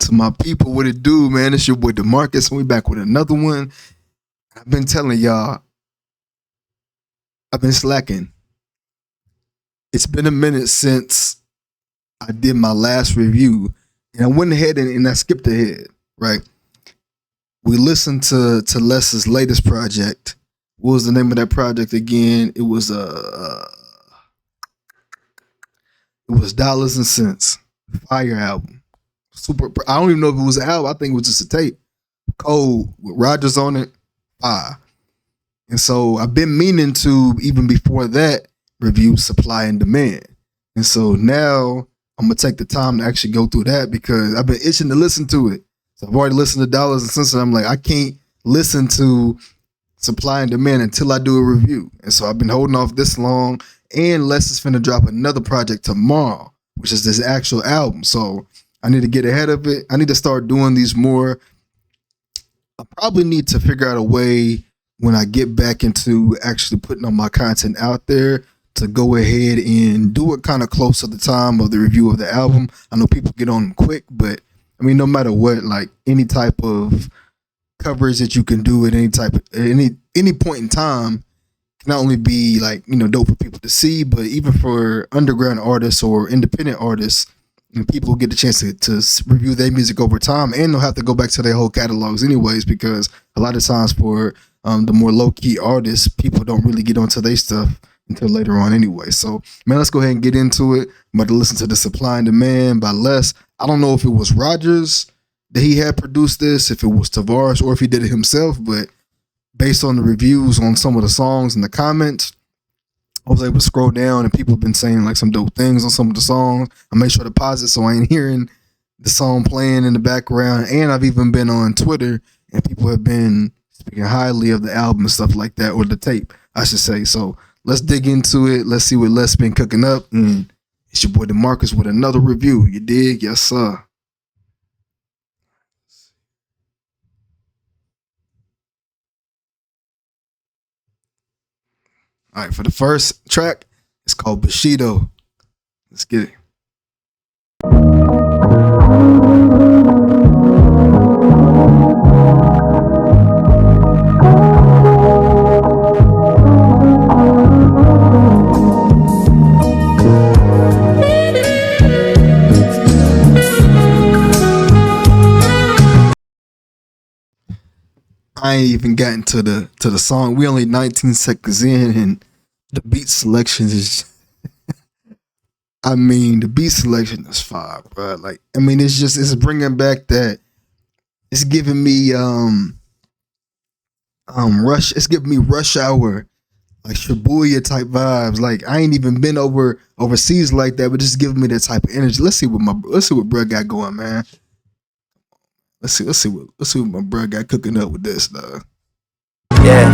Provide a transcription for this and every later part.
To my people, what it do, man? It's your boy DeMarcus, and we back with another one. I've been telling y'all, I've been slacking. It's been a minute since I did my last review, and I went ahead and I skipped ahead, right? We listened to Les's latest project. What was the name of that project again? It was Dollars and Cents, fire album. Super. I don't even know if it was an album. I think it was just a tape. Cold with Rogers on it. Fire. And so I've been meaning to, even before that, review Supply and Demand. And so now I'm gonna take the time to actually go through that because I've been itching to listen to it. So I've already listened to Dollars and Cents, and I'm like, I can't listen to Supply and Demand until I do a review. And so I've been holding off this long. And Les is finna drop another project tomorrow, which is this actual album. So I need to get ahead of it. I need to start doing these more. I probably need to figure out a way when I get back into actually putting on my content out there to go ahead and do it kind of close to the time of the review of the album. I know people get on them quick, but I mean, no matter what, like any type of coverage that you can do at any point in time can not only be like, dope for people to see, but even for underground artists or independent artists, and people get the chance to review their music over time, and they'll have to go back to their whole catalogs anyways, because a lot of times for the more low-key artists, people don't really get onto their stuff until later on anyway. So, man, let's go ahead and get into it. I'm about to listen to the Supply and Demand by Les. I don't know if it was Rogers that he had produced this, if it was Tavares, or if he did it himself, but based on the reviews on some of the songs and the comments, I was able to scroll down and people have been saying like some dope things on some of the songs. I made sure to pause it so I ain't hearing the song playing in the background. And I've even been on Twitter and people have been speaking highly of the album and stuff like that, or the tape, I should say. So let's dig into it. Let's see what Les been cooking up. And it's your boy DeMarcus with another review. You dig? Yes, sir. All right, for the first track, it's called Bushido. Let's get it. I ain't even gotten to the song. We only 19 seconds in, and the beat selection is. I mean, the beat selection is fire, bro. Like, I mean, it's bringing back that. It's giving me Rush. It's giving me Rush Hour, like Shibuya type vibes. Like, I ain't even been overseas like that, but just giving me that type of energy. Let's see what bro got going, man. Let's see what my bro got cooking up with this, dog. Yeah,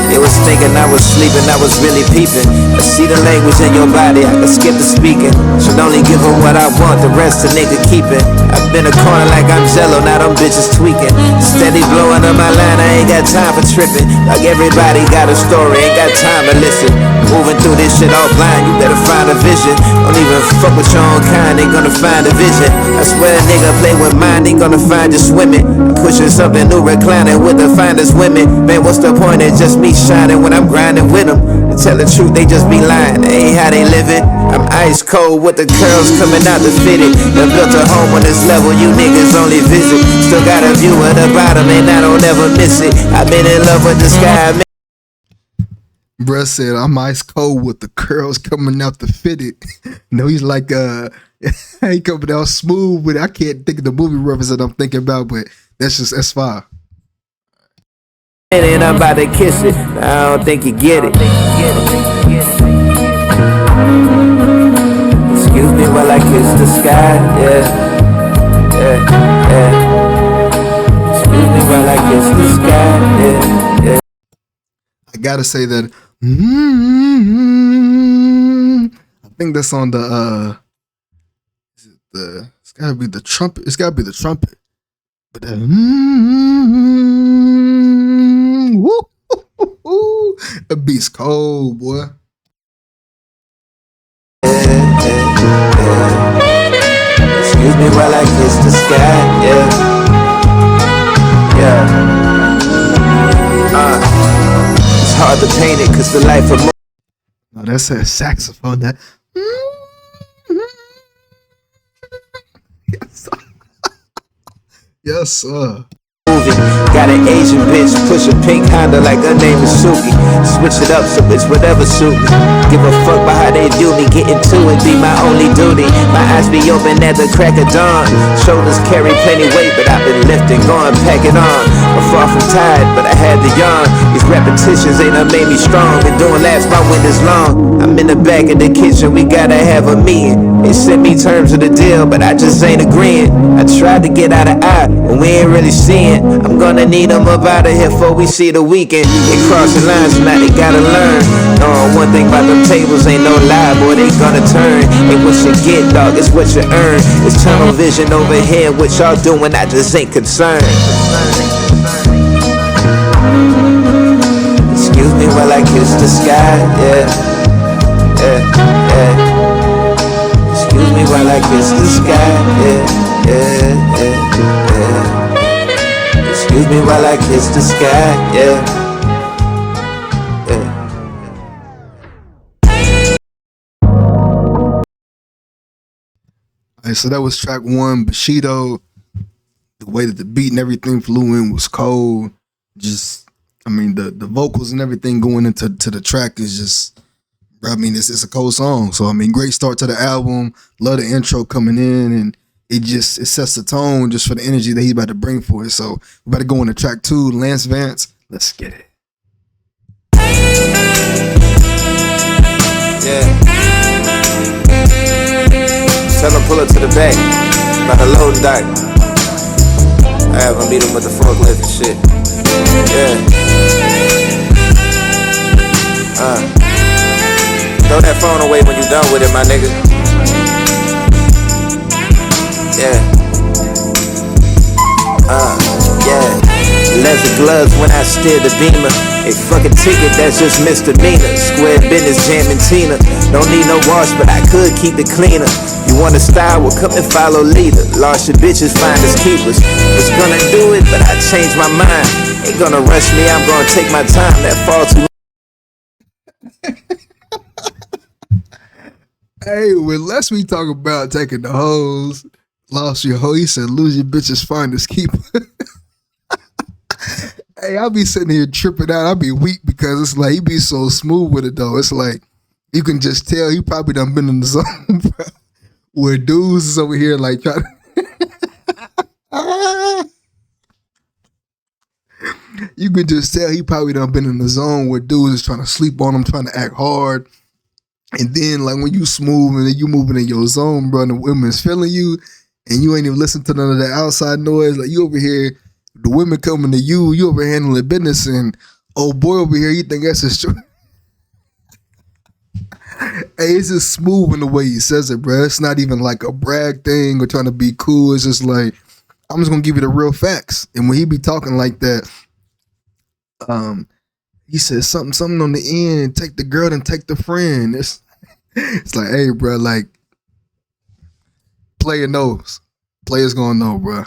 they was thinking I was sleeping, I was really peeping. I see the language in your body, I can skip the speaking. Should only give her what I want, the rest the nigga keep it. I've been a corner like I'm Jello, now them bitches tweaking. Steady blowing up my line, I ain't got time for tripping. Like everybody got a story, ain't got time to listen. Moving through this shit all blind, you better find a vision. Don't even fuck with your own kind, ain't gonna find a vision. I swear a nigga play with mine, ain't gonna find you swimming. Pushing something new, reclining with the finest women. Man, what's the point of just me shining when I'm grinding with them? To tell the truth, they just be lying, they ain't how they living. I'm ice cold with the curls coming out the fitted. Done built a home on this level, you niggas only visit. Still got a view of the bottom and I don't ever miss it. I've been in love with the sky. Bruh said, I'm ice cold with the curls coming out the fitted. No, he's like, he coming out smooth, but I can't think of the movie reference that I'm thinking about, but that's fire. And I'm about to kiss it, I don't think you get it. Excuse me while I kiss the sky, yeah. Excuse me while I kiss the sky, yeah. I gotta say that, I think that's on it's gotta be the trumpet. It's gotta be the trumpet. But the beat's cold, boy. Excuse me while I kiss the sky, yeah. Yeah. It's hard to paint it, cause the life of Oh, that's a saxophone. That. Yes, sir. Yes, sir. movie. Got an Asian bitch, push a pink Honda like her name is Suki. Switch it up so it's whatever suit me. Give a fuck about how they view me. Getting to it be my only duty. My eyes be open at the crack of dawn. Shoulders carry plenty weight, but I've been lifting, going, packing on. I'm far from tired, but I had to yawn. These repetitions ain't done made me strong. Been doing laps, my windows long. I'm in the back of the kitchen, we gotta have a meeting. They sent me terms of the deal, but I just ain't agreeing. I tried to get out of eye, but we ain't really seeing. I'm gonna need them up out of here before we see the weekend. They crossing lines, now they gotta learn. One thing about them tables ain't no lie, boy, they gonna turn. Ain't what you get, dog, it's what you earn. It's tunnel vision over here, what y'all doing, I just ain't concerned. Excuse me while I kiss the sky, yeah, yeah, yeah. Excuse me while I kiss the sky, yeah, yeah, yeah, yeah. Excuse me while I kiss the sky, yeah, yeah. Alright, so that was track one, Bushido. The way that the beat and everything flew in was cold. Just, I mean, the vocals and everything going into the track is just, I mean, it's a cold song. So, I mean, great start to the album. Love the intro coming in, and it sets the tone just for the energy that he's about to bring for it. So, we better go into track two, Lance Vance. Let's get it. Yeah. Tell him pull up to the back. About to load dock. I have him meet him with the forklift and shit. Yeah. Throw that phone away when you done with it, my nigga. Yeah. Yeah. Leather gloves when I steer the Beamer. A fucking ticket, that's just misdemeanor. Square business, jamming Tina. Don't need no wash, but I could keep it cleaner. You want a style, well come and follow leader. Lost your bitches, find us keepers. Was gonna do it, but I changed my mind. Ain't gonna rush me, I'm gonna take my time. That fall too. Hey, when Leslie talk about taking the hoes, lost your hoe, he said lose your bitches, find us keeper. Hey, I'll be sitting here tripping out. I'll be weak because it's like he be so smooth with it though. It's like you can just tell he probably done been in the zone, bro. Where dudes is over here like trying to you can just tell he probably done been in the zone where dudes is trying to sleep on him, trying to act hard. And then like when you smooth and you moving in your zone, bro, and the women's feeling you and you ain't even listen to none of that outside noise. Like you over here, the women coming to you over handling business, and old boy over here, you think that's his truth. Hey, it's just smooth in the way he says it, bro. It's not even like a brag thing or trying to be cool. It's just like, I'm just gonna give you the real facts. And when he be talking like that, he says something on the end, take the girl and take the friend. It's like, hey, bro, like, player knows. Players gonna know, bro.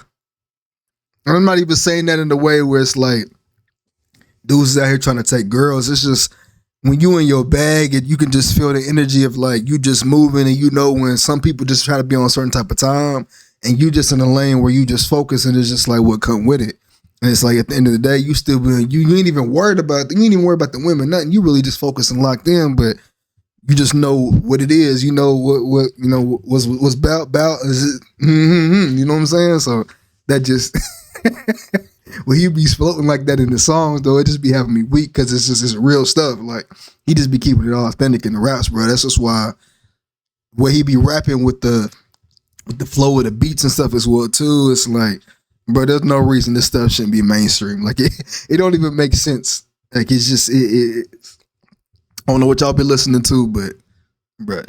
And I'm not even saying that in the way where it's like, dudes out here trying to take girls. It's just, when you in your bag, you can just feel the energy of like, you just moving, and you know when some people just try to be on a certain type of time, and you just in a lane where you just focus, and it's just like what come with it. And it's like at the end of the day, you still you ain't even worried about the women, nothing. You really just focused and locked in, but you just know what it is. You know what you know what's about is it. You know what I'm saying? So that just when he be floating like that in the songs, though, it just be having me weak because it's real stuff. Like he just be keeping it all authentic in the raps, bro. That's just why where he be rapping with the flow of the beats and stuff as well too. It's like, bro, there's no reason this stuff shouldn't be mainstream. Like it don't even make sense. Like it's just I don't know what y'all be listening to, but bro,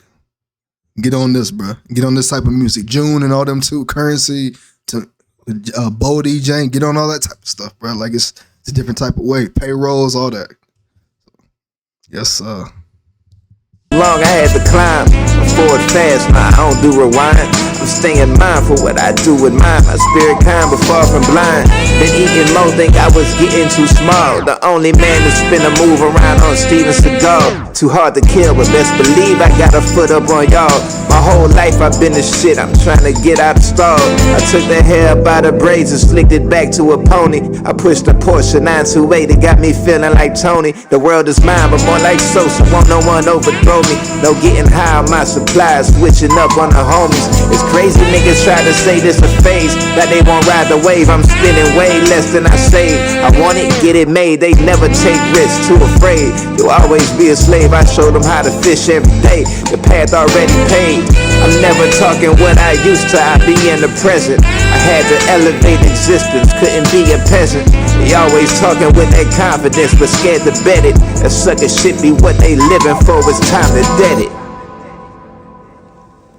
get on this, bro. Get on this type of music. June and all them too. Currency to Bodie, Jane. Get on all that type of stuff, bro. Like it's a different type of way. Payrolls, all that. Yes, long I had to climb. I'm forward fast, now I don't do rewind. I'm staying mindful what I do with mine. My spirit kind but far from blind. Been eating more, think I was getting too small. The only man to spin a move around on Steven Seagal. Too hard to kill, but best believe I got a foot up on y'all. My whole life I've been the shit, I'm trying to get out of stall. I took the hair up by the braids and slicked it back to a pony. I pushed a Porsche 928, it got me feeling like Tony. The world is mine, but more like Sosa, won't no one overthrow me. No getting high on my supplies, switching up on the homies. It's crazy niggas try to say this a phase, that they won't ride the wave. I'm spending way less than I save. I want it, get it made, they never take risks, too afraid. You'll always be a slave, I showed them how to fish every day. The path already paved. I'm never talking what I used to, I be in the present. I had to elevate existence, couldn't be a peasant. They always talking with that confidence, but scared to bet it. That sucker shit be what they living for, it's time to dead it.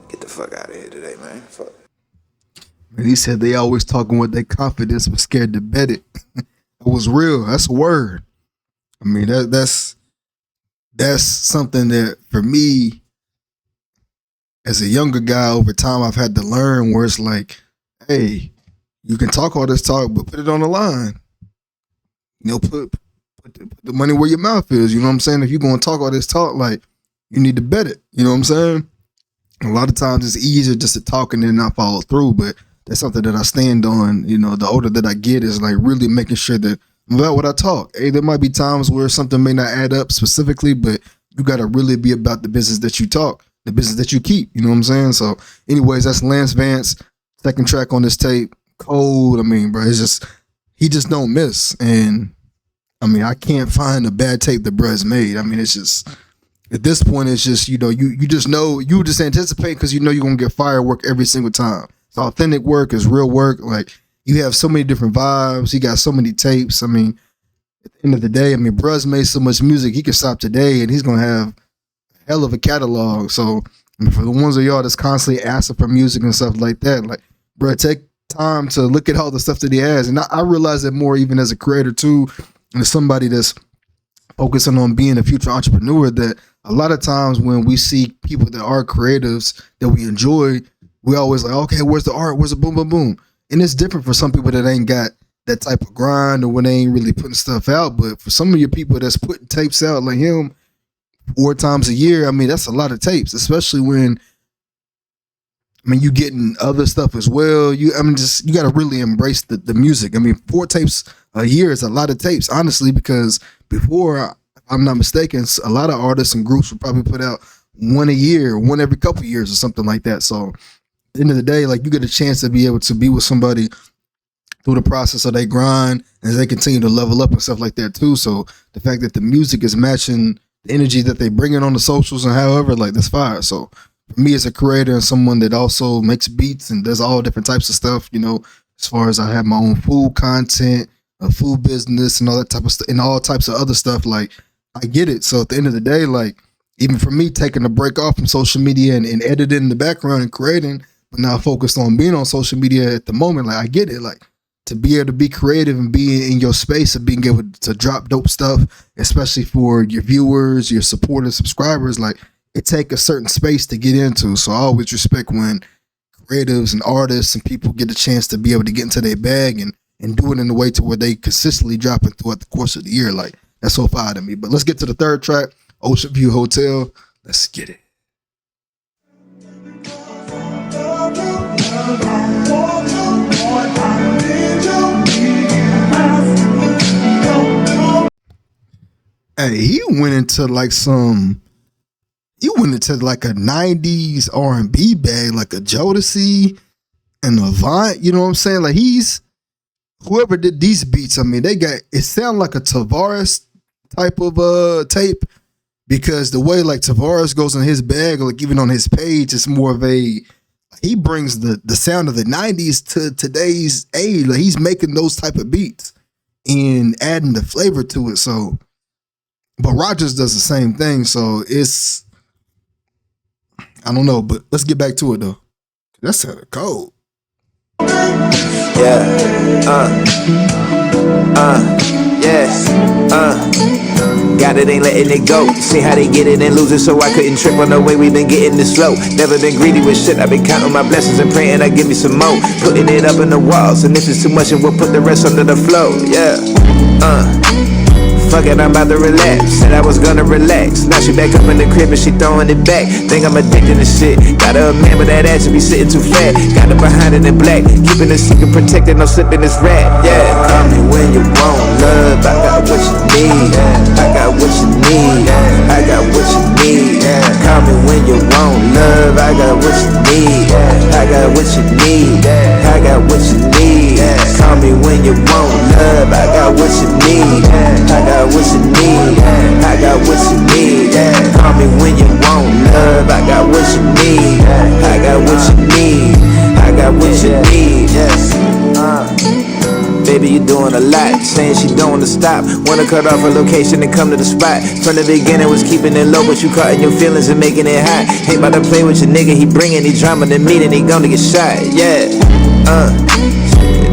Get the fuck out of here today, man. Fuck. And he said they always talking with their confidence, but scared to bet it. It was real. That's a word. I mean, that's something that for me, as a younger guy, over time I've had to learn where it's like, hey, you can talk all this talk, but put it on the line. You know, put the money where your mouth is. You know what I'm saying? If you're going to talk all this talk, like, you need to bet it. You know what I'm saying? A lot of times it's easier just to talk and then not follow through, but that's something that I stand on. You know, the older that I get is like really making sure that I'm about what I talk. Hey, there might be times where something may not add up specifically, but you got to really be about the business that you talk, the business that you keep. You know what I'm saying? So anyways, that's Lance Vance, second track on this tape. Cold. I mean, bro, it's just, he just don't miss. And I mean, I can't find a bad tape that bruh's made. I mean, it's just, at this point, it's just, you know, you just know, you just anticipate because you know you're going to get firework every single time. It's authentic work, it's real work. Like, you have so many different vibes. He got so many tapes. I mean, at the end of the day, I mean, bruh's made so much music, he can stop today and he's going to have a hell of a catalog. So, I mean, for the ones of y'all that's constantly asking for music and stuff like that, like, bruh, take time to look at all the stuff that he has. And I realize that more even as a creator too, and as somebody that's focusing on being a future entrepreneur, that a lot of times when we see people that are creatives that we enjoy, we always like, okay, where's the art? Where's the boom, boom, boom? And it's different for some people that ain't got that type of grind or when they ain't really putting stuff out. But for some of your people that's putting tapes out like him 4 times a year, I mean, that's a lot of tapes, especially when, I mean, you getting other stuff as well. You got to really embrace the music. I mean, 4 tapes a year is a lot of tapes, honestly, because before, if I'm not mistaken, a lot of artists and groups would probably put out 1 a year, 1 every couple of years or something like that. So at the end of the day, like, you get a chance to be able to be with somebody through the process of their grind as they continue to level up and stuff like that too. So the fact that the music is matching the energy that they bring in on the socials and however, like, that's fire. So for me as a creator and someone that also makes beats and does all different types of stuff, you know, as far as I have my own food content, a food business and all that type of stuff and all types of other stuff, like, I get it. So at the end of the day, like, even for me taking a break off from social media and editing in the background and creating, but now focused on being on social media at the moment, like, I get it. Like, to be able to be creative and be in your space of being able to drop dope stuff, especially for your viewers, your supporters, subscribers, like, it take a certain space to get into. So I always respect when creatives and artists and people get a chance to be able to get into their bag and do it in a way to where they consistently dropping throughout the course of the year. Like, that's so fire to me. But let's get to the third track, Ocean View Hotel. Let's get it. Hey, he went into like a 90s R&B bag, like a Jodeci and Avant, you know what I'm saying? Like, whoever did these beats, I mean, it sound like a Tavares type of tape, because the way like Tavares goes in his bag, like even on his page, it's more of he brings the sound of the 90s to today's age. Like, he's making those type of beats and adding the flavor to it. So, but Rogers does the same thing. So it's, I don't know, but let's get back to it though. That sounded cold. yeah. Got it, ain't letting it go. See how they get it and lose it, so I couldn't trip on the way we been getting this flow. Never been greedy with shit, I've been counting my blessings and praying I give me some more. Putting it up in the walls, and if it's too much, then we'll put the rest under the flow, yeah. Fuck it, I'm about to relax. Said I was gonna relax. Now she back up in the crib and she throwing it back. Think I'm addicted to shit. Gotta remember that ass be sitting too fat. Got her behind it in black. Keeping the secret protected, no slipping this rat. Yeah, call me when you want love. I got what you need. I got what you need. I got what you need. Call me when you want love. I got what you need. I got what you need. I got what you need. Call me when you want love. I got what you need. I got what you need. I got what you need. Call me when you want love. I got what you need. I got what you need. I got what you need. Baby, you doing a lot. Saying she don't wanna stop. Wanna cut off her location and come to the spot. From the beginning was keeping it low, but you caught in your feelings and making it hot. Ain't about to play with your nigga. He bringing the drama to me, then he gonna get shot. Yeah.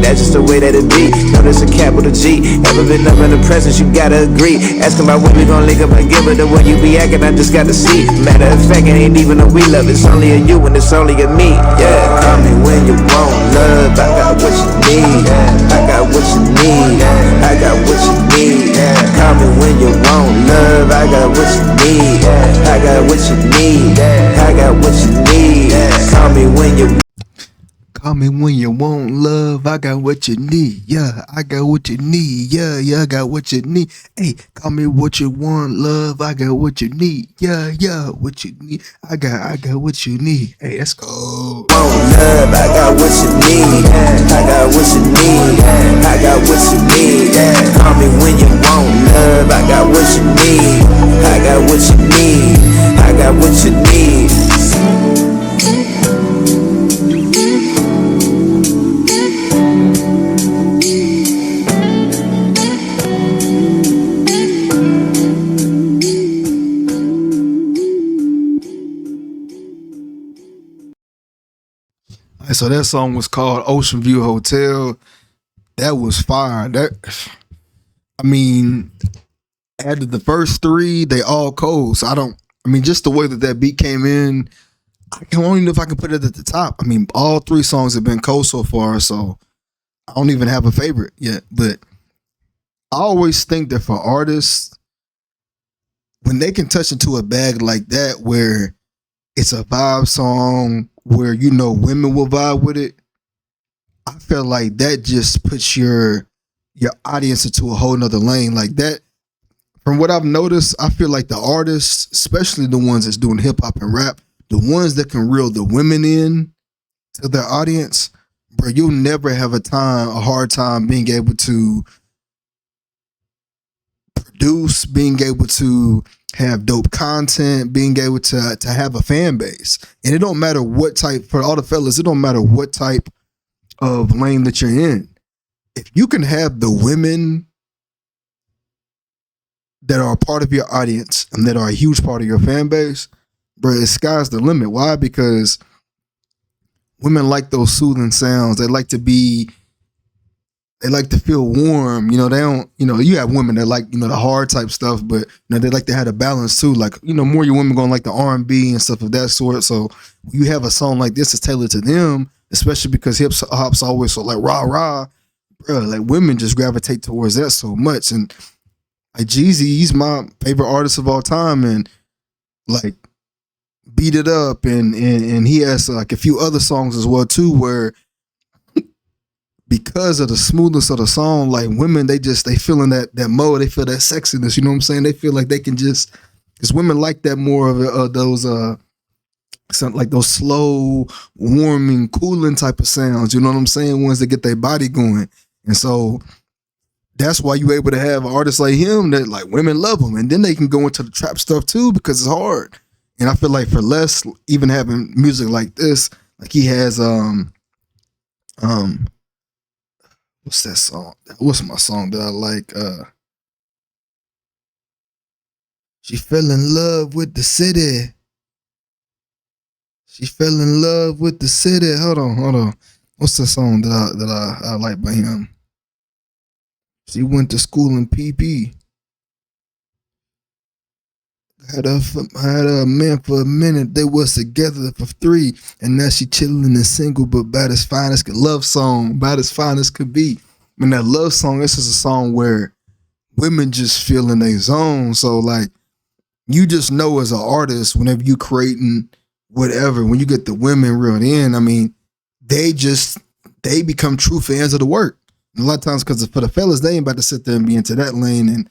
That's just the way that it be. Know there's a capital G. Ever been up in the presence, you gotta agree. Asking about when we gon' link up and give it the way you be acting, I just gotta see. Matter of fact, it ain't even a we love. It's only a you and it's only a me. Yeah, call me when you want love. I got what you need. I got what you need. I got what you need. Call me when you want love. I got what you need. I got what you need. I got what you need. Call me when you. Call me when you want love. I got what you need. Yeah, I got what you need. Yeah, I got what you need. Hey, call me what you want, love. I got what you need. Yeah, what you need. I got what you need. Hey, let's go. Want love, I got what you need. I got what you need. I got what you need. Call me when you want love. I got what you need. I got what you need. I got what you need. So that song was called Ocean View Hotel. That was fire. I mean, after the first three, they all cold. So just the way that beat came in, I don't even know if I can put it at the top. I mean, all three songs have been cold so far, so I don't even have a favorite yet. But I always think that for artists, when they can touch into a bag like that, where it's a vibe song, where women will vibe with it, I feel like that just puts your audience into a whole nother lane. Like that, from what I've noticed, I feel like the artists, especially the ones that's doing hip hop and rap, the ones that can reel the women in to their audience, bro, you'll never have a hard time being able to produce, being able to have dope content, being able to have a fan base. And it don't matter what type, for all the fellas, it don't matter what type of lane that you're in. If you can have the women that are a part of your audience and that are a huge part of your fan base, bro, the sky's the limit. Why? Because women like those soothing sounds. They like to feel warm. They don't, you have women that like, the hard type stuff, but they like to have a balance too. Like, more your women going like the R&B and stuff of that sort. So you have a song like this that's tailored to them, especially because hip hop's always so like rah, bro, like women just gravitate towards that so much. And like Jeezy, he's my favorite artist of all time, and like Beat It Up, and he has like a few other songs as well too, where because of the smoothness of the song, like women, they feel in that mode, they feel that sexiness, you know what I'm saying? They feel like they can just, because women like that more of those like those slow, warming, cooling type of sounds, you know what I'm saying? Ones that get their body going. And so that's why you're able to have artists like him that like women love him, and then they can go into the trap stuff too because it's hard. And I feel like for Les, even having music like this, like he has what's that song? What's my song that I like? She fell in love with the city. She fell in love with the city. Hold on. What's the song that I like by him? She went to school in PP. Had a man for a minute. They was together for 3, and now she chilling and single, but about as fine as could. Love song, about as fine as could be. I mean, that love song. This is a song where women just feel in their zone. So like, you just know as an artist, whenever you creating whatever, when you get the women reeled in, I mean, they become true fans of the work. And a lot of times, because for the fellas, they ain't about to sit there and be into that lane. And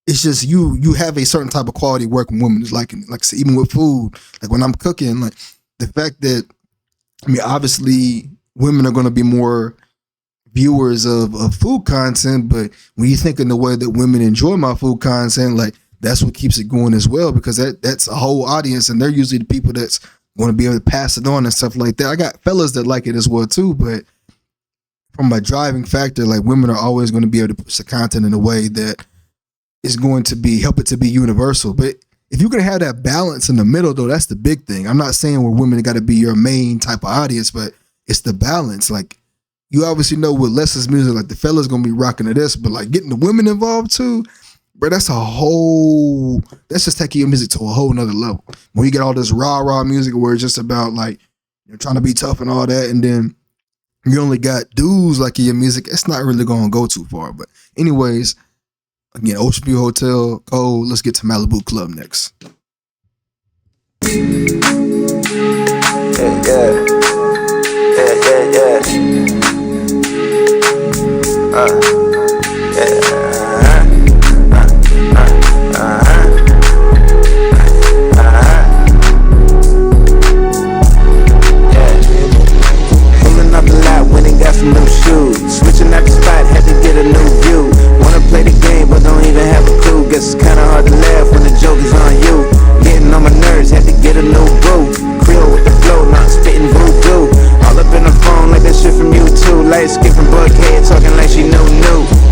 it's just you have a certain type of quality work with women. It's like I said, even with food, like when I'm cooking, like the fact that, I mean, obviously women are going to be more viewers of food content, but when you think in the way that women enjoy my food content, like that's what keeps it going as well, because that's a whole audience, and they're usually the people that's going to be able to pass it on and stuff like that. I got fellas that like it as well too, but from a driving factor, like women are always going to be able to push the content in a way that is going to help it to be universal. But if you're going to have that balance in the middle, though, that's the big thing. I'm not saying where women got to be your main type of audience, but it's the balance. Like, you obviously know with Les's music, like the fellas going to be rocking to this, but like getting the women involved too, bro, that's just taking your music to a whole nother level. When you get all this rah music where it's just about like, you're trying to be tough and all that, and then you only got dudes like in your music, it's not really going to go too far. But anyways, again, Ocean View Hotel, Cole. Let's get to Malibu Club next. Pulling up the lot, went and got some new shoes. Switching out the spot, had to get a new view. Wanna play the game, but don't even have a clue. Guess it's kinda hard to laugh when the joke is on you. Getting on my nerves, had to get a new boo. Creole with the flow, not spitting voodoo. All up in the phone like that shit from YouTube. Light skin from Buckhead, talking like she new.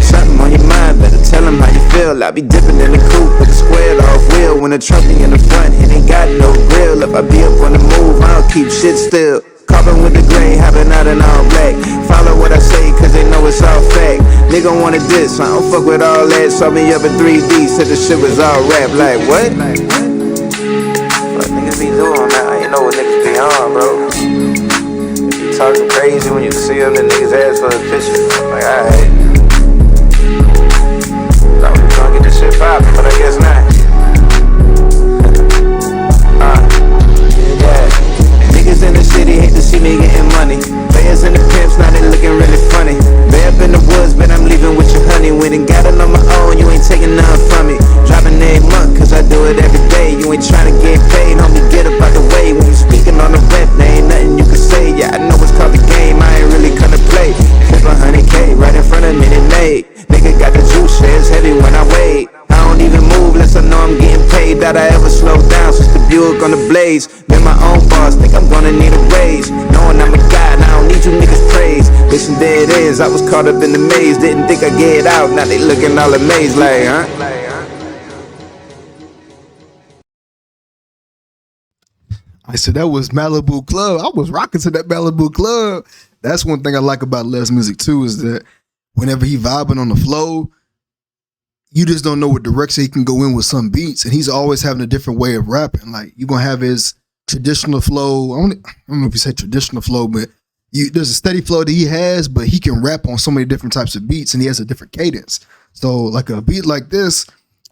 Something on your mind, better tell him how you feel. I be dipping in the coupe with the squared off wheel. When the truck be in the front, it ain't got no grill. If I be up on the move, I don't keep shit still. Copping with the gray, hopping out in all black. Follow what I say, cause they know it's all fact. Nigga wanted this, I don't fuck with all that. Saw me up in 3D, said the shit was all rap. Like what? Fuck niggas be doing now, you know what niggas be on, bro. Be talking crazy when you see them, the niggas ask for a picture. Like alright, thought we was gonna get this shit poppin', but I guess not. Niggas in the city hate to see me getting money. Players in the pimps, now they looking really funny. Bay up in the woods, but I'm leaving with your honey. Went and got it on my own, you ain't taking nothing from me. Dropping every month, cause I do it every day. You ain't trying to get paid, homie, get up out the way. When you speaking on the rep, there ain't nothing you can say. Yeah, I know it's called the game, I ain't really gonna play. Flip 100K right in front of me today. Nigga got the juice, it's heavy when I wait. I don't even move unless I know I'm getting paid. That I ever slow down since the Buick on the blaze. Been my own boss, think I'm gonna need a raise. Knowing I'm a guy, and I don't need you niggas praise. Listen, there it is, I was caught up in the maze. Didn't think I'd get out, now they looking all amazed like, huh? I said that was Malibu Club. I was rocking to that Malibu Club. That's one thing I like about Les music too, is that whenever he vibing on the flow, you just don't know what direction he can go in with some beats, and he's always having a different way of rapping. Like, you're gonna have his traditional flow. I don't know if you say traditional flow, but there's a steady flow that he has, but he can rap on so many different types of beats, and he has a different cadence. So like a beat like this,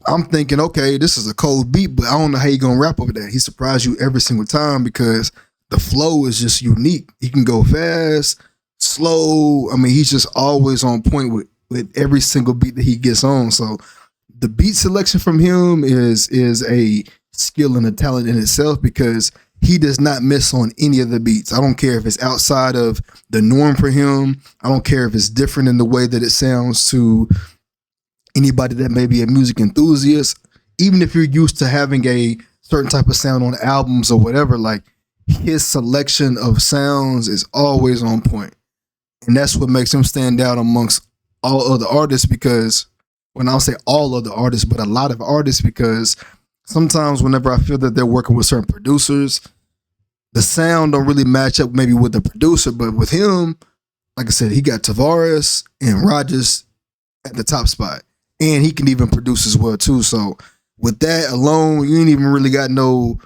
I'm thinking, okay, this is a cold beat, but I don't know how you're gonna rap over that. He surprised you every single time because the flow is just unique. He can go fast, slow. I mean, he's just always on point with every single beat that he gets on. So the beat selection from him is a skill and a talent in itself, because he does not miss on any of the beats. I don't care if it's outside of the norm for him. I don't care if it's different in the way that it sounds to anybody that may be a music enthusiast. Even if you're used to having a certain type of sound on albums or whatever, like, his selection of sounds is always on point. And that's what makes him stand out amongst all other artists, because when I'll say all other artists, but a lot of artists, because sometimes whenever I feel that they're working with certain producers, the sound don't really match up maybe with the producer, but with him, like I said, he got Tavares and Rogers at the top spot, and he can even produce as well too. So with that alone, you ain't even really got the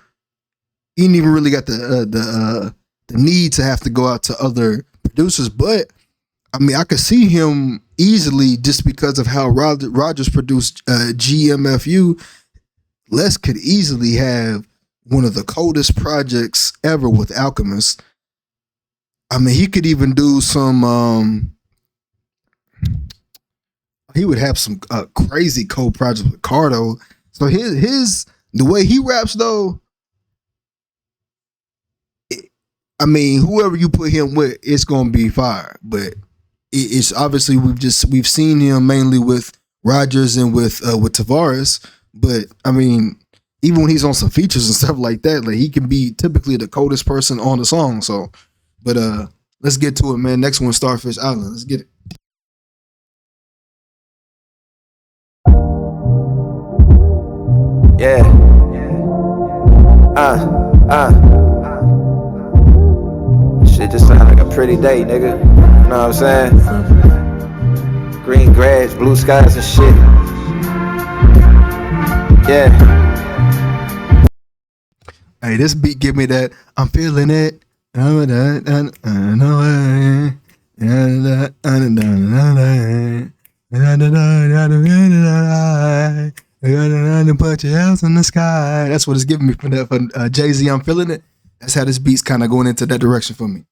need to have to go out to other producers. But I mean, I could see him easily just because of how Rogers produced GMFU. Les could easily have one of the coldest projects ever with Alchemist. I mean, he could even do some. He would have some crazy cold projects with Cardo. So the way he raps though, I mean, whoever you put him with, it's gonna be fire. But it's obviously we've seen him mainly with Rogers and with Tavares. But I mean, even when he's on some features and stuff like that, like he can be typically the coldest person on the song. So, but let's get to it, man. Next one, Starfish Island. Let's get it. Yeah. Shit just sound like a pretty day, nigga. You know what I'm saying? Green grass, blue skies and shit. Yeah. Hey, this beat give me that. I'm feeling it. Put your house in the sky. That's what it's giving me for Jay-Z. I'm feeling it. That's how this beat's kind of going into that direction for me.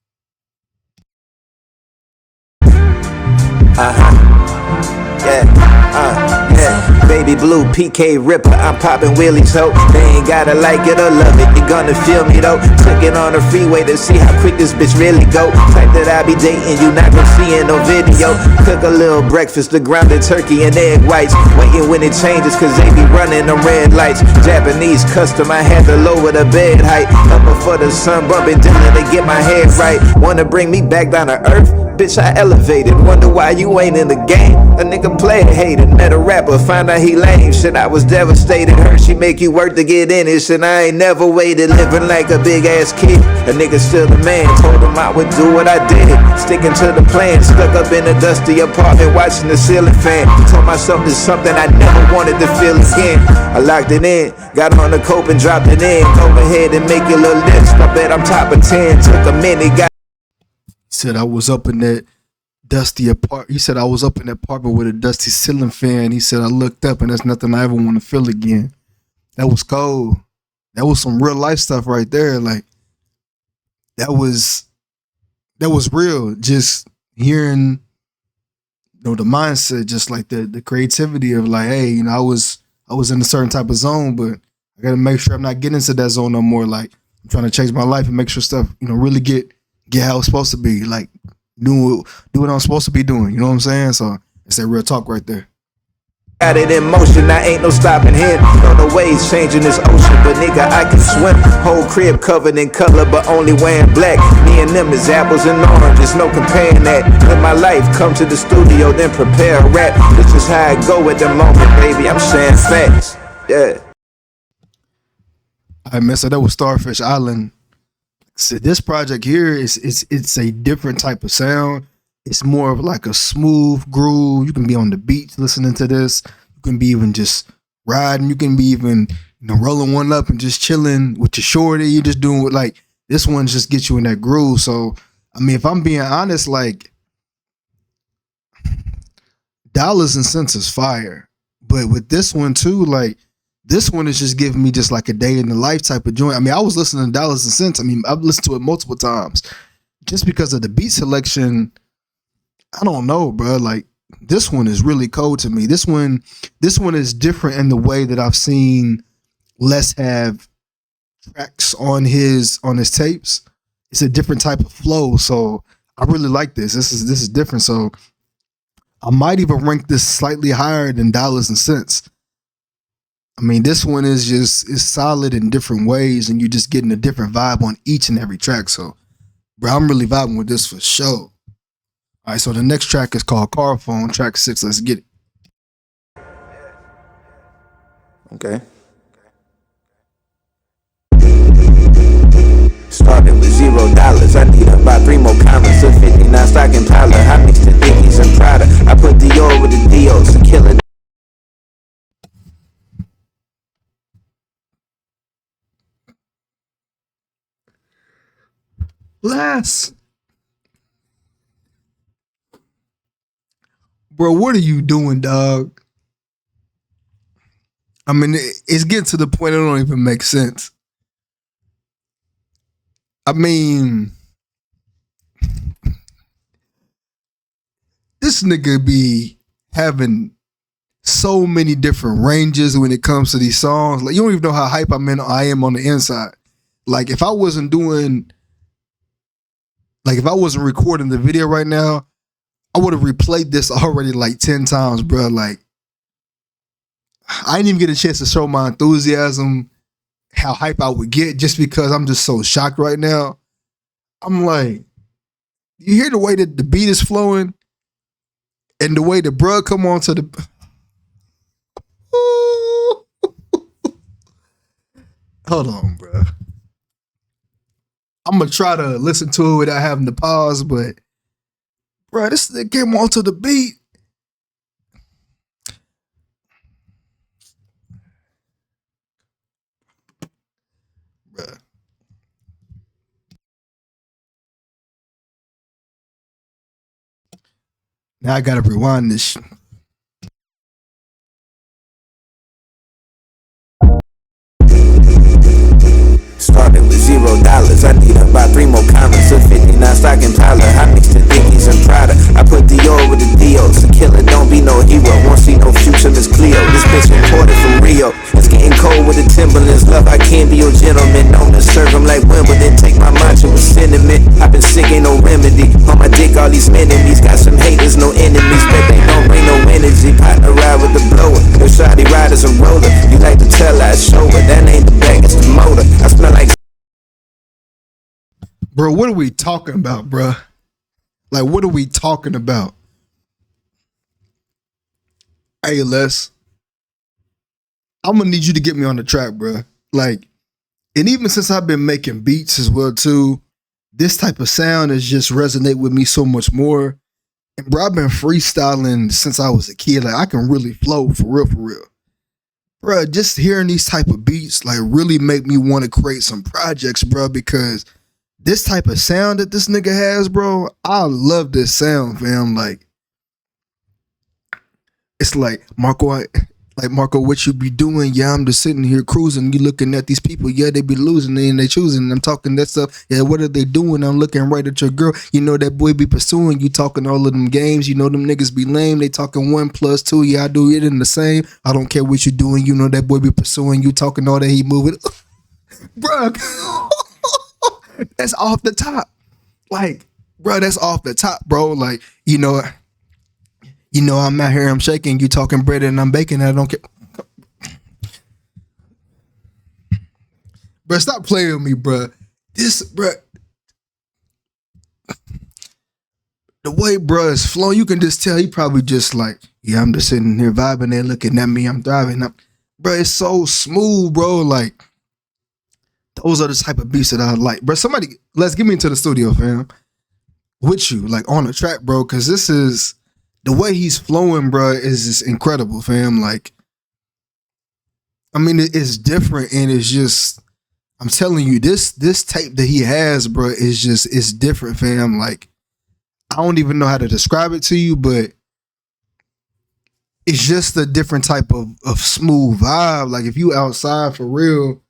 Yeah, baby blue, PK Ripper, I'm popping wheelies, ho. They ain't gotta like it or love it, you gonna feel me though. Took it on the freeway to see how quick this bitch really go. Type that I be dating, you not gonna see in no video. Cook a little breakfast, the grounded turkey and egg whites. Waiting when it changes, cause they be running them red lights. Japanese custom, I had to lower the bed height. Up before the sun bumping, Dylan to get my head right. Wanna bring me back down to earth? Bitch, I elevated. Wonder why you ain't in the game. A nigga player hated. Met a rapper, found out he lame. Shit, I was devastated. Heard she make you work to get in it. Shit, I ain't never waited. Living like a big ass kid. A nigga still the man. Told him I would do what I did. Sticking to the plan. Stuck up in a dusty apartment watching the ceiling fan. Told myself this is something I never wanted to feel again. I locked it in. Got on the cope and dropped it in. Go ahead and make your little list. I bet I'm top of 10. Took a minute. He said I was up in that dusty apartment. He said I was up in that apartment with a dusty ceiling fan. He said I looked up and that's nothing I ever want to feel again. That was cold. That was some real life stuff right there. Like that was real. Just hearing, the mindset, just like the creativity of like, hey, I was in a certain type of zone, but I got to make sure I'm not getting into that zone no more. Like I'm trying to change my life and make sure stuff, really get how it's supposed to be, like do what I'm supposed to be doing. You know what I'm saying? So it's that real talk right there. Got it in motion, I ain't no stopping here. Know the waves changing this ocean, but nigga I can swim. Whole crib covered in color, but only wearing black. Me and them is apples and oranges, no comparing that. In my life, come to the studio, then prepare a rap. This is how I go at the moment, baby. I'm saying facts. Yeah. All right, man. So that was Starfish Island. So this project here it's a different type of sound. It's more of like a smooth groove. You can be on the beach listening to this. You can be even just riding. You can be even rolling one up and just chilling with your shorty. You just doing what, like, this one just gets you in that groove. So I mean, if I'm being honest, like Dollars and Cents is fire, but with this one too, like. This one is just giving me just like a day in the life type of joint. I mean, I was listening to Dollars and Cents. I mean, I've listened to it multiple times just because of the beat selection. I don't know, bro. Like this one is really cold to me. This one is different in the way that I've seen Les have tracks on his tapes. It's a different type of flow. So I really like this. This is different. So I might even rank this slightly higher than Dollars and Cents. I mean, this one is solid in different ways, and you're just getting a different vibe on each and every track. So, bro, I'm really vibing with this for sure. All right, so the next track is called Car Phone, track 6. Let's get it. Okay. Started with $0. I need about 3 more commas. A 59 stocking pilot. I mixed the Dickies and Prada. I put Dior with the Dios. Bless. Bro, what are you doing, dog? I mean, it's getting to the point it don't even make sense. I mean, this nigga be having so many different ranges when it comes to these songs. Like, you don't even know how hype I am on the inside. Like, if I wasn't recording the video right now, I would have replayed this already like 10 times, bro. Like, I didn't even get a chance to show my enthusiasm, how hype I would get, just because I'm just so shocked right now. I'm like, you hear the way that the beat is flowing and the way the bruh come on to the... Hold on, bro. I'm gonna try to listen to it without having to pause, but bro, this nigga came on to the beat. Bruh. Now I gotta rewind this shit. Started with $0. I need about 3 more commas. A 59 stocking Tyler. I mixed the Dickies and Prada. I put Dior with the Dios. A killer don't be no hero. Won't see no future, Miss Cleo. This bitch imported from Rio. It's getting cold with the Timberlands. Love, I can't be your gentleman. Known to serve him like Wimbledon. Take my matcha with cinnamon. I've been sick, ain't no remedy. On my dick, all these enemies. Got some haters, no enemies. Bet they don't bring no energy. Partner ride with the blower. Your shawty riders a roller. You like to tell I show, but that ain't the bag, it's the motor. I smell like... Bro, what are we talking about, bro? Like, what are we talking about? Hey, Les, I'm gonna need you to get me on the track, bro. Like, and even since I've been making beats as well too, this type of sound has just resonate with me so much more. And bro, I've been freestyling since I was a kid. Like, I can really flow for real, for real. Bro, just hearing these type of beats like really make me want to create some projects, bro, because this type of sound that this nigga has, bro, I love this sound, fam. Like, it's like, Marco, what you be doing? Yeah, I'm just sitting here cruising. You looking at these people, yeah, they be losing and they choosing. I'm talking that stuff. Yeah, what are they doing? I'm looking right at your girl. You know that boy be pursuing you, talking all of them games. You know them niggas be lame. They talking 1 + 2. Yeah, I do it in the same. I don't care what you doing. You know that boy be pursuing you, talking all that he moving. Bro, that's off the top. Like, bro, that's off the top, bro. Like, you know, I'm out here, I'm shaking, you talking bread and I'm baking, I don't care. Bro, stop playing with me, bro. This, bro, the way bro is flowing, you can just tell he probably just like, yeah, I'm just sitting here vibing there looking at me, I'm thriving. Bro, it's so smooth, bro. Like, those are the type of beats that I like. Bro, somebody, let's get me into the studio, fam. With you, like on the track, bro, because this is, the way he's flowing, bro, is just incredible, fam. Like, I mean, it's different, and it's just, I'm telling you, this tape that he has, bro, is just, it's different, fam. Like, I don't even know how to describe it to you, but it's just a different type of smooth vibe. Like, if you outside for real,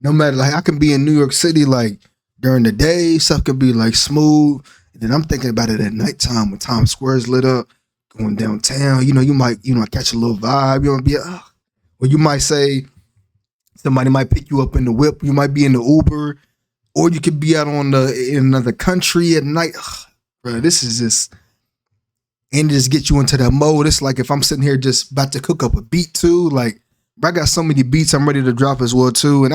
no matter, like, I can be in New York City, like, during the day, stuff can be, like, smooth. And then I'm thinking about it at nighttime when Times Square's lit up, going downtown. You know, you might, catch a little vibe. You might be, or you might say, somebody might pick you up in the whip. You might be in the Uber, or you could be out in another country at night. Bro, this is just, and it just get you into that mode. It's like if I'm sitting here just about to cook up a beat too, like, bro, I got so many beats I'm ready to drop as well too. And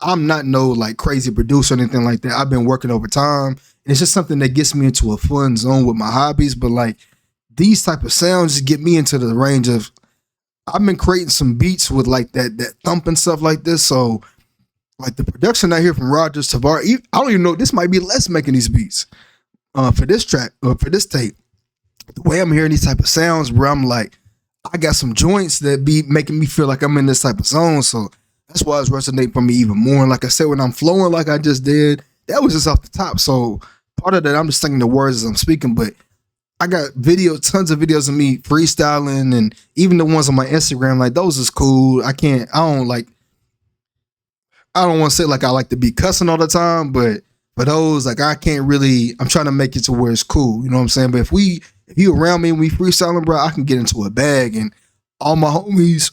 I'm not no like crazy producer or anything like that. I've been working over time. And it's just something that gets me into a fun zone with my hobbies. But like, these type of sounds just get me into the range of, I've been creating some beats with like that thump and stuff like this. So like the production I hear from Rogers Tavar, I don't even know, this might be Les making these beats for this track or for this tape. The way I'm hearing these type of sounds, bro, I'm like, I got some joints that be making me feel like I'm in this type of zone. So that's why it's resonating for me even more. And like I said, when I'm flowing like I just did, that was just off the top. So part of that, I'm just thinking the words as I'm speaking, but I got tons of videos of me freestyling, and even the ones on my Instagram, like those is cool. I don't want to say like I like to be cussing all the time, but for those, like I'm trying to make it to where it's cool. You know what I'm saying? But if you around me and we freestyling, bro, I can get into a bag, and all my homies,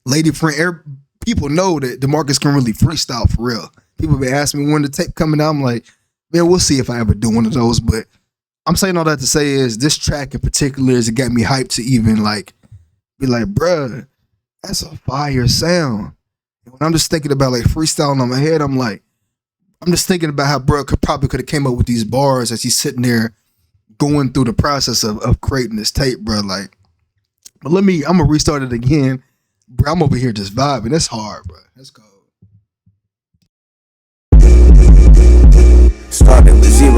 lady friend, people know that DeMarcus can really freestyle for real. People been asking me when the tape coming out. I'm like, man, we'll see if I ever do one of those. But I'm saying all that to say is this track in particular is it got me hyped to even like be like, bruh, that's a fire sound. And when I'm just thinking about like freestyling on my head, I'm just thinking about how bruh could have came up with these bars as he's sitting there going through the process of creating this tape, bruh. Like, but I'm gonna restart it again. Bro, I'm over here just vibing. That's hard, bro. That's cold. Starting with $0.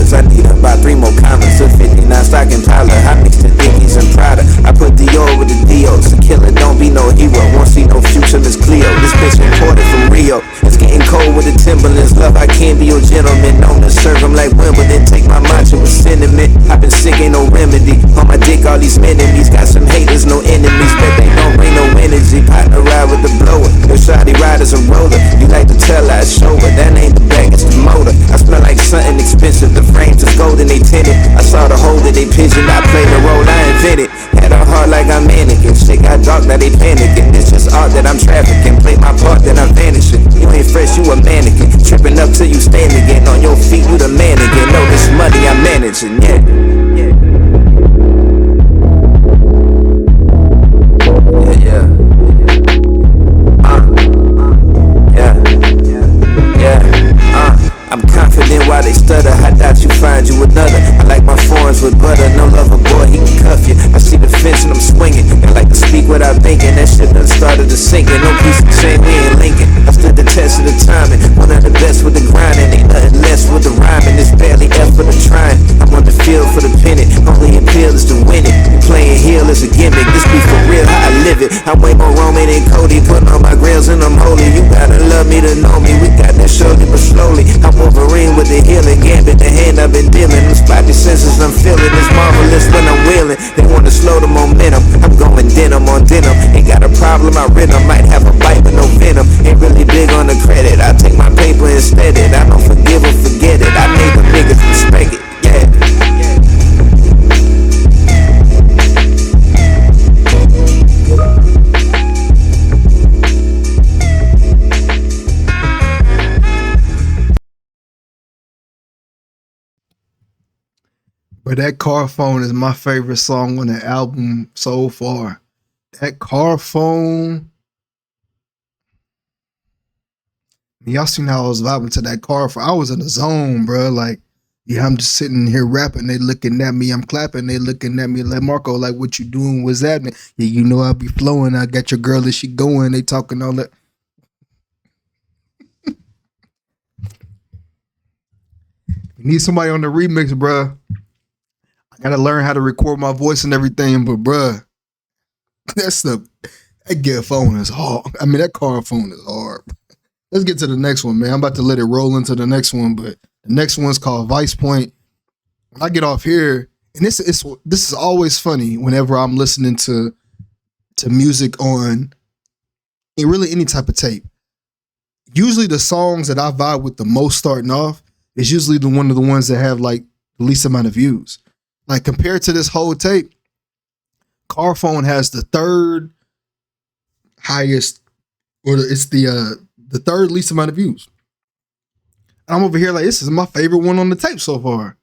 I need about 3 more commas. A 59 stocking Tyler. I mixed the Dickies and Prada. I put Dior with the Dios. A killer don't be no hero. Won't see no future, Miss Cleo. This bitch imported from Rio. It's getting cold with the Timberlands. Love, I can't be your gentleman. Known to serve him like Wimbledon. Take my matcha with cinnamon. I've been sick, ain't no remedy. On my dick, all these enemies. Got some haters, no enemies. Bet they don't bring no energy. Partner ride with the blower. Your shawty riders a roller. You like to tell I show, but that ain't the bag, it's the motor. I smell like something expensive. The frames is gold and they tinted. I saw the hole that they pigeon. I played the role I invented. Had a heart like I'm mannequin. Shit got dark, now they panicking. It's just art that I'm trafficking. Play my part, then I'm vanishing. You ain't fresh, you a mannequin. Tripping up till you stand again. On your feet, you the man again. Know this money I'm managing, yeah. I'm confident while they stutter. I doubt you find you another. I like my foreigns with butter. No lover boy, he can cuff you. I see the fence and I'm swinging. I like to speak without thinking. That shit done started to sinking. No piece of chain, we ain't linking. I stood the test of the timing. One of the best with the grinding. Ain't nothing less with the rhyming. It's barely F for the trying. I'm on the field for the pennant. Only appeal is to win it. You playing heel is a gimmick. This be for real, how I live it. I'm way more Roman than Cody. Putting on my grills and I'm holy. You gotta love me to know me. We got that surely but slowly. I'm Wolverine with the healing gambit, the hand I've been dealing. Them spotty senses I'm feeling. It's marvelous when I'm wheeling. They wanna slow the momentum. I'm going denim on denim. Ain't got a problem, I rhythm. Might have a bite but no venom. Ain't really big on the credit. I take my paper and stead it. I don't forgive or forget it. I made the niggas respect it. Yeah. But that car phone is my favorite song on the album so far. That car phone. Y'all seen how I was vibing to that car phone. I was in the zone, bro. Like, yeah, I'm just sitting here rapping. They looking at me. I'm clapping. They looking at me like, Marco, like, what you doing? What's happening? Yeah, you know I be flowing. I got your girl. Is she going? They talking all that. You need somebody on the remix, bro. I gotta learn how to record my voice and everything, but bruh, that gear phone is hard. I mean, that car phone is hard. Let's get to the next one, man. I'm about to let it roll into the next one, but the next one's called Vice Point. When I get off here, and this is always funny whenever I'm listening to music on really any type of tape. Usually the songs that I vibe with the most starting off is usually one of the ones that have like the least amount of views. Like compared to this whole tape, Car Phone has the third highest, or it's the third least amount of views. And I'm over here like, this is my favorite one on the tape so far.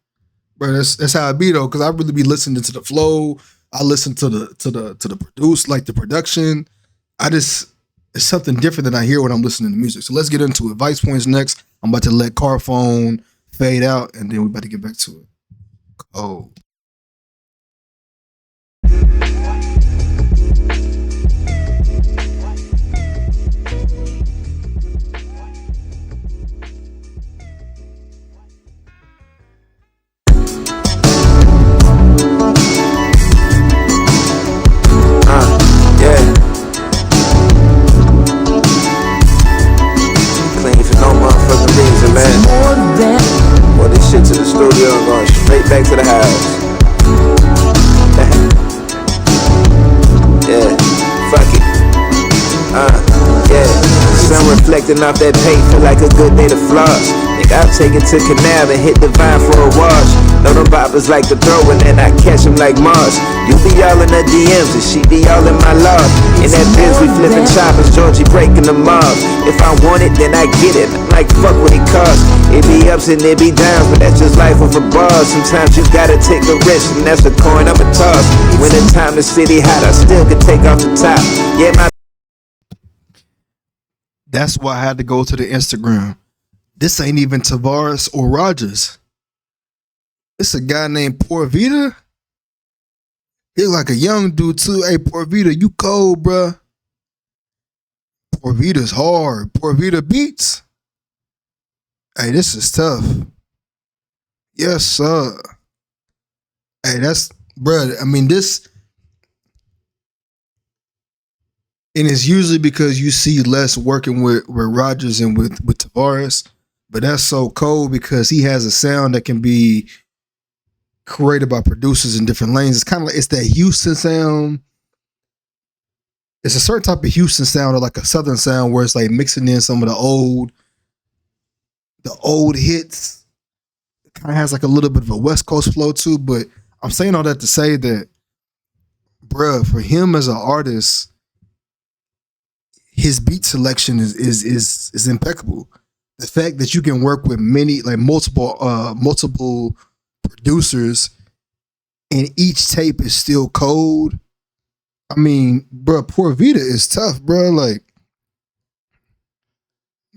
But that's how it be though, because I really be listening to the flow. I listen to the produce, like the production. It's something different than I hear when I'm listening to music. So let's get into it. Vice Point's next. I'm about to let Car Phone fade out, and then we're about to get back to it. Oh. reflecting off that paint, feel like a good day to floss. Nigga, I'll take it to Canal and hit Divine for a wash. Know them boppers like to throw it and I catch them like Mars. You be all in the DMs and she be all in my love. In that biz we flipping choppers, Georgie breaking them off. If I want it, then I get it. I'm like, fuck what it costs. It be ups and it be downs, but that's just life of a boss. Sometimes you gotta take a risk, and that's the coin I'ma toss. When the time the city hot, I still could take off the top. Yeah, my. That's why I had to go to the Instagram. This ain't even Tavares or Rogers. It's a guy named Poor Vita. He's like a young dude too. Hey, Poor Vita, you cold, bruh. Poor Vita's hard. Poor Vita beats. Hey, this is tough. Yes, sir. Hey, that's, bruh. I mean, this, and it's usually because you see less working with Rogers and with Tavares. But that's so cold because he has a sound that can be created by producers in different lanes. It's kind of like, it's that Houston sound. It's a certain type of Houston sound or like a Southern sound where it's like mixing in some of the old hits. It kind of has like a little bit of a West Coast flow too. But I'm saying all that to say that, bruh, for him as an artist, his beat selection is impeccable. The fact that you can work with many, like multiple producers, and each tape is still cold. I mean, bro, Poor Vita is tough, bro. Like,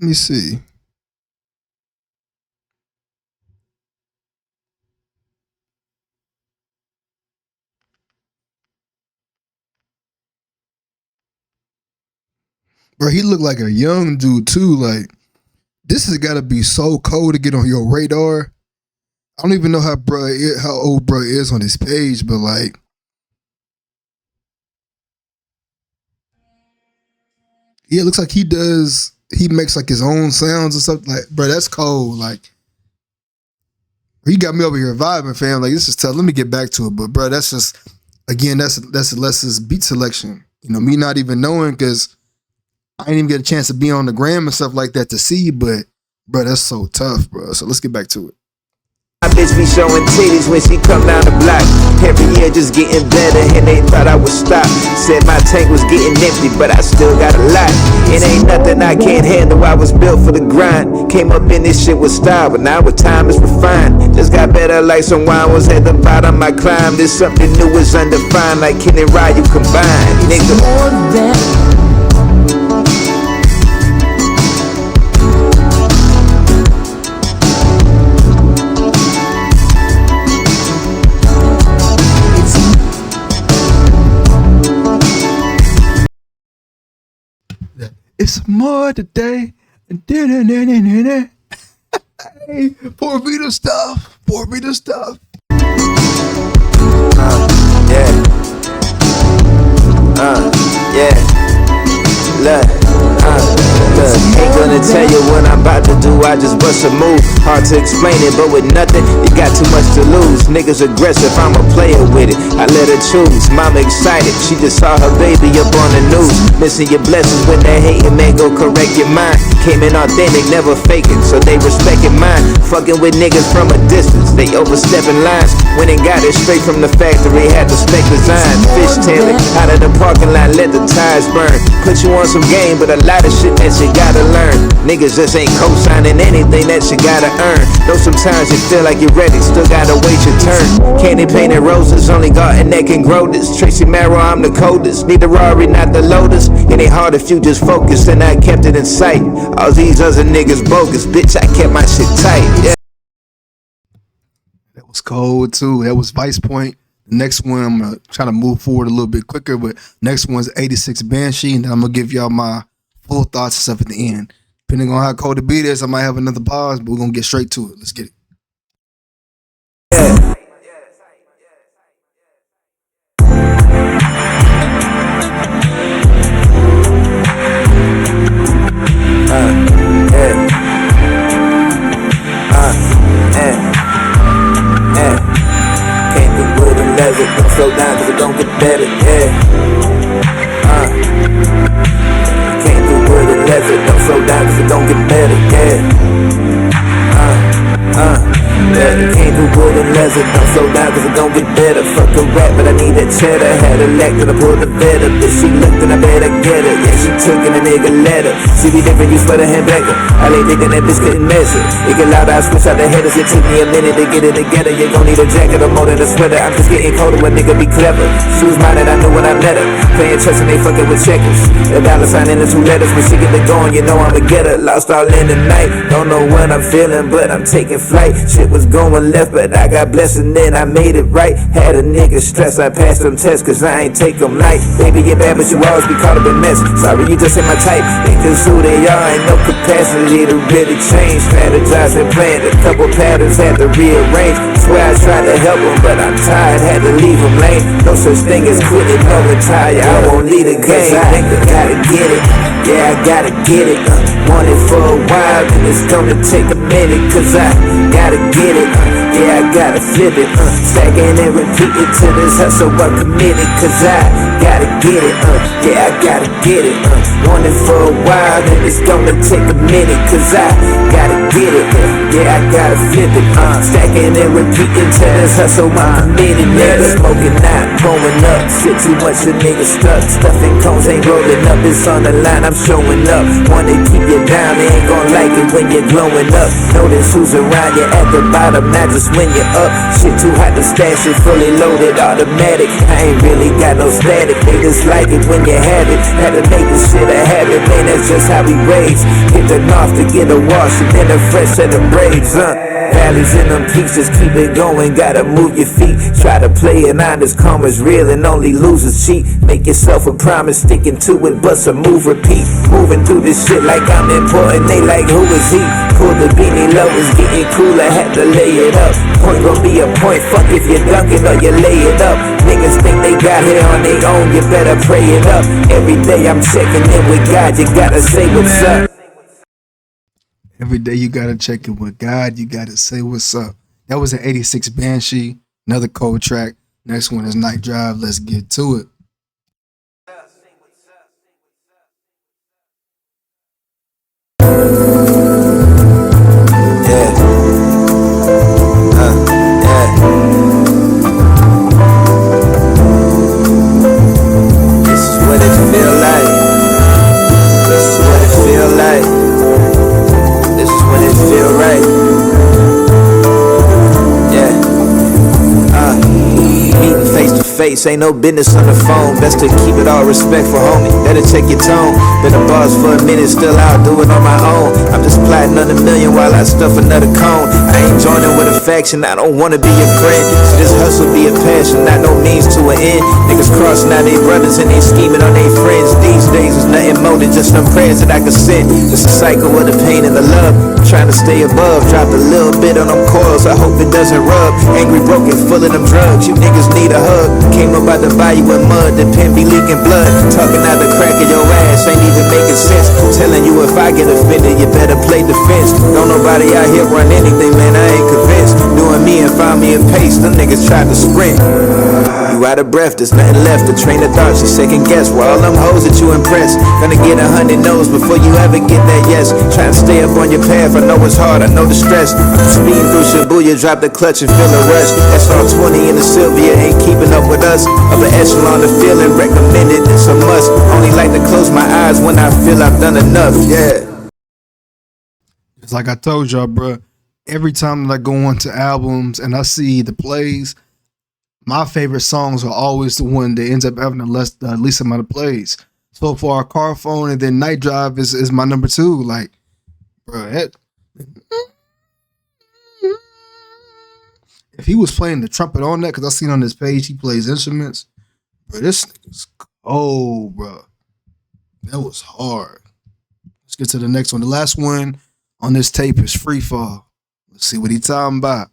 let me see. Bro, he looked like a young dude too. Like, this has got to be so cold to get on your radar. I don't even know how old bro is on his page, but like, yeah, it looks like he makes like his own sounds and stuff. Like, bro, that's cold. Like, he got me over here vibing, fam. Like, this is tough. Let me get back to it. But bro, that's just, again, that's Alessa's beat selection. You know, me not even knowing, because I didn't even get a chance to be on the gram and stuff like that to see, but bro, that's so tough, bro. So let's get back to it. My bitch be showing titties when she come down the block. Every year just getting better, and they thought I would stop. Said my tank was getting empty, but I still got a lot. It ain't nothing I can't handle, I was built for the grind. Came up in this shit with style, but now with time it's refined. Just got better like some wine was at the bottom I climbed. There's something new is undefined, like Ken and Ryu combined, nigga. More than It's more today. Hey, Poor Vita stuff. Poor Vita stuff. Yeah. Look, ain't gonna tell you what I'm about to do, I just bust a move. Hard to explain it, but with nothing, you got too much to lose. Niggas aggressive, I'm a player with it, I let her choose. Mama excited, she just saw her baby up on the news. Missing your blessings when that hating man go correct your mind. Came in authentic, never faking, so they respecting mine. Fucking with niggas from a distance, they overstepping lines. Went and got it straight from the factory, had the spec design. Fishtailing, out of the parking lot, let the tires burn. Put you on some game, but a lot of shit that you gotta learn. Niggas just ain't co-signing anything that you gotta earn. Though sometimes you feel like you're ready, still gotta wait your turn. Candy painted roses, only garden that can grow this. Tracy Merrill, I'm the coldest. Need the Rari, not the Lotus. It ain't hard if you just focus and I kept it in sight. All these other niggas bogus, bitch, I kept my shit tight. Yeah. That was cold too. That was Vice Point. The next one, I'm gonna try to move forward a little bit quicker, but next one's 86 Banshee, and then I'm gonna give y'all my full thoughts and stuff at the end. Depending on how cold the beat is, I might have another pause, but we're gonna get straight to it. Let's get it. Yeah. Can't do with a leather, don't slow down cause it don't get better, yeah. Can't do with a leather, don't slow down cause hazard. Don't slow down cause it gon' get better. Fuck a rap, but I need that cheddar. Had a lack that I pulled the better. Bitch, she looked and I better get her. Yeah, she took and a nigga let her. See me different, you swear to hand back her. I lay thinking that bitch couldn't measure. It get loud, I switch out the headers. It took me a minute to get it together. You gon' need a jacket or more than a sweater. I'm just getting colder when nigga be clever. She was mine that I knew when I met her. Playing chess and they fucking with checkers. A dollar sign in the 2 letters. When she get the going, you know I'ma get her. Lost all in the night. Don't know what I'm feeling, but I'm taking flight. Shit was going left, but I got blessed and then I made it right. Had a nigga stressed, I passed them tests, cause I ain't take them light. Baby, you're bad, but you always be caught up in mess. Sorry, you just ain't my type. Ain't just who they are, ain't no capacity to really change. Strategize and plan, a couple patterns had to rearrange. Swear I tried to help them, but I'm tired, had to leave them lame. No such thing as quitting, no retire, I won't lead a game. I gotta get it, yeah, I gotta get it. Want it for a while, and it's gonna take a minute, cause I gotta get it. Yeah, I gotta flip it, stacking and repeat it to this hustle, I'm committed, cause I gotta get it, yeah, I gotta get it, want it for a while, and it's gonna take a minute, cause I gotta get it, yeah, I gotta flip it, stacking and repeating to this hustle, I'm committed, nigga, smoking not blowing up, shit too much, the nigga stuck, stuffing cones ain't rolling up, it's on the line, I'm showing up, wanna keep you down, they ain't gon' like it when you're glowing up, notice who's around you at the bottom, not just when you're up, shit too hot to stash it, fully loaded, automatic, I ain't really got no static, they just like it when you have it, had to make this shit a habit, man, that's just how we raise, hit the north to get a wash, and then a fresh set of braids, valleys in them peaks, just keep it going, gotta move your feet, try to play it honest, karma's real and only losers cheat, make yourself a promise, sticking to it, bust a move, repeat, moving through this shit like I'm important, they like who is he, pull the beanie low, it's getting cooler, had to lay it up, point gon' be a point, fuck if you dunk it or you lay it up, niggas think they got it on their own, you better pray it up, every day I'm checking in with God, you gotta say what's up. Every day you gotta check it with God. You gotta say what's up. That was an 86 Banshee, another cold track. Next one is Night Drive. Let's get to it. This is what it feel like. This is what it feel like. This is when it feel right. Yeah. Meeting face to face, ain't no business on the phone. Best to keep it all respectful, homie. Better check your tone. Been a boss for a minute, still out, do it on my own. I'm just plotting on a million while I stuff another cone. I ain't joining with a faction, I don't wanna be your friend. So this hustle be a passion, not no means to an end. Niggas crossing out their brothers and they scheming on their friends. These days is nothing more than just some prayers that I can send. It's a cycle of the pain and the love. Trying to stay above, dropped a little bit on them coils, I hope it doesn't rub. Angry, broken, full of them drugs, you niggas need a hug. Came up out the bayou with mud, the pen be leaking blood. Talking out the crack of your ass, ain't even making sense. Telling you if I get offended, you better play defense. Don't nobody out here run anything, man, I ain't convinced. Doing me and find me a pace, them niggas tried to sprint. You out of breath, there's nothing left. The train of thoughts, you second guess. Where all them hoes that you impress, gonna get 100 no's before you ever get that yes. Trying to stay up on your path, I know it's hard, I know the stress. I'm speeding through Shibuya, drop the clutch and feel a rush. SR20 in the Sylvia ain't keeping up with us. Upper echelon the feeling, recommended, it's a must. Only like to close my eyes when I feel I've done enough, yeah. It's like I told y'all, bro. Every time that I go onto albums and I see the plays, my favorite songs are always the one that ends up having the least amount of plays. So far, Car Phone and then Night Drive is my number 2. Like, bro, if he was playing the trumpet on that, because I seen on his page he plays instruments, bro, this nigga's cold, bro. That was hard. Let's get to the next one. The last one on this tape is Free Fall. Let's see what he talking about.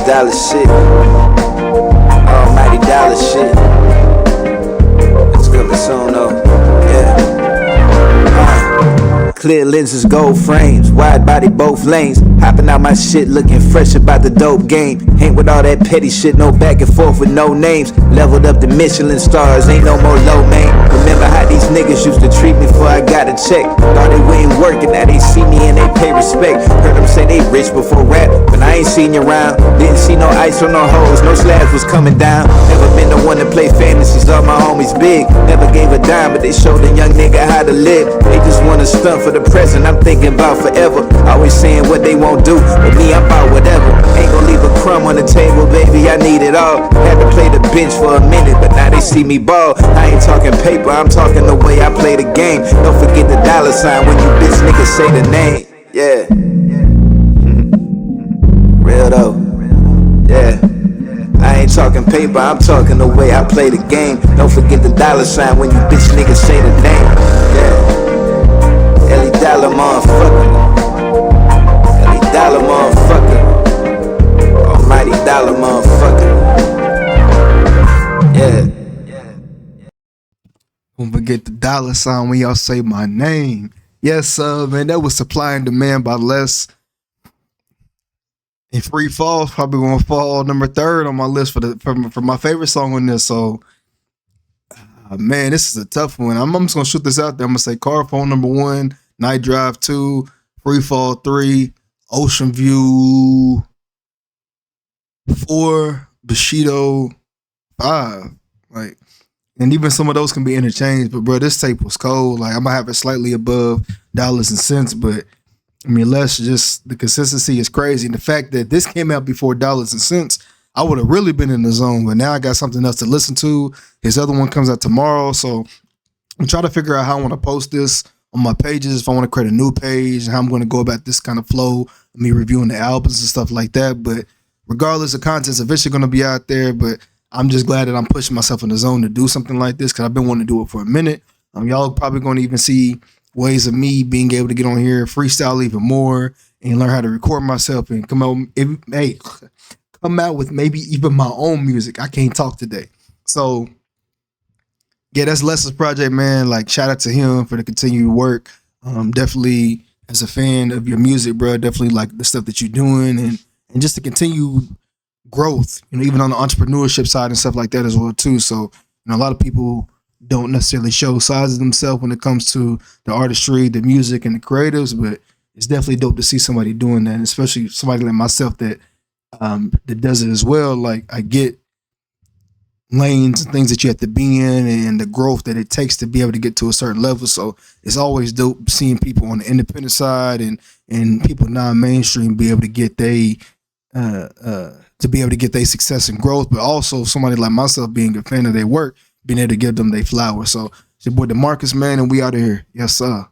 Dollar shit, almighty dollar shit. It's coming soon though, yeah. Clear lenses, gold frames, wide body, both lanes. Hopping out my shit, looking fresh about the dope game. Ain't with all that petty shit, no back and forth with no names. Leveled up the Michelin stars, ain't no more low man. Remember how these niggas used to treat me before I got a check. Thought they wasn't working, now they see me and they pay respect. Heard them say they rich before rap, but I ain't seen you around. Didn't see no ice on no hoes, no slabs was coming down. Never been the one to play fantasies, all my homies big. Never gave a dime, but they showed a young nigga how to live. They just wanna stunt for the present, I'm thinking about forever. Always saying what they won't do, but me, I'm about whatever. Ain't gon' leave a crumb on the table, baby, I need it all. Had to play the bench for a minute, but now they see me ball. I ain't talking paper, I'm talking the way I play the game. Don't forget the dollar sign when you bitch niggas say the name. Yeah. Real though. Yeah. I ain't talking paper, I'm talking the way I play the game. Don't forget the dollar sign when you bitch niggas say the name. Yeah. Ellie Dollar motherfucker. Ellie Dollar motherfucker. Almighty Dollar motherfucker. Yeah. Don't forget the dollar sign when y'all say my name. Yes, man, that was Supply and Demand by Les. And Free Fall's probably gonna fall number 3rd on my list for my favorite song on this. So, man, this is a tough one. I'm just gonna shoot this out there. I'm gonna say Car Phone number 1, Night Drive 2, Free Fall 3, Ocean View 4, Bushido 5. Like, and even some of those can be interchanged. But bro, this tape was cold. Like, I'm gonna have it slightly above Dollars and Cents, but I mean, the consistency is crazy. And the fact that this came out before Dollars and Cents, I would have really been in the zone. But now I got something else to listen to. His other one comes out tomorrow. So I'm trying to figure out how I want to post this on my pages, if I want to create a new page, and how I'm going to go about this kind of flow, me reviewing the albums and stuff like that. But regardless, the content's eventually going to be out there. But I'm just glad that I'm pushing myself in the zone to do something like this because I've been wanting to do it for a minute. Y'all probably going to even see ways of me being able to get on here, freestyle even more, and learn how to record myself and come out with maybe even my own music. I can't talk today. So yeah, that's Les's project, man. Like, shout out to him for the continued work. Definitely as a fan of your music, bro, definitely like the stuff that you're doing and just the continued growth, even on the entrepreneurship side and stuff like that as well too. So, a lot of people don't necessarily show sides of themselves when it comes to the artistry, the music, and the creatives, but it's definitely dope to see somebody doing that, and especially somebody like myself that does it as well. Like, I get lanes and things that you have to be in and the growth that it takes to be able to get to a certain level. So it's always dope seeing people on the independent side and people non-mainstream be able to get their success and growth, but also somebody like myself being a fan of their work, being able to give them their flowers. So it's your boy DeMarcus, man, and we out of here. Yes, sir.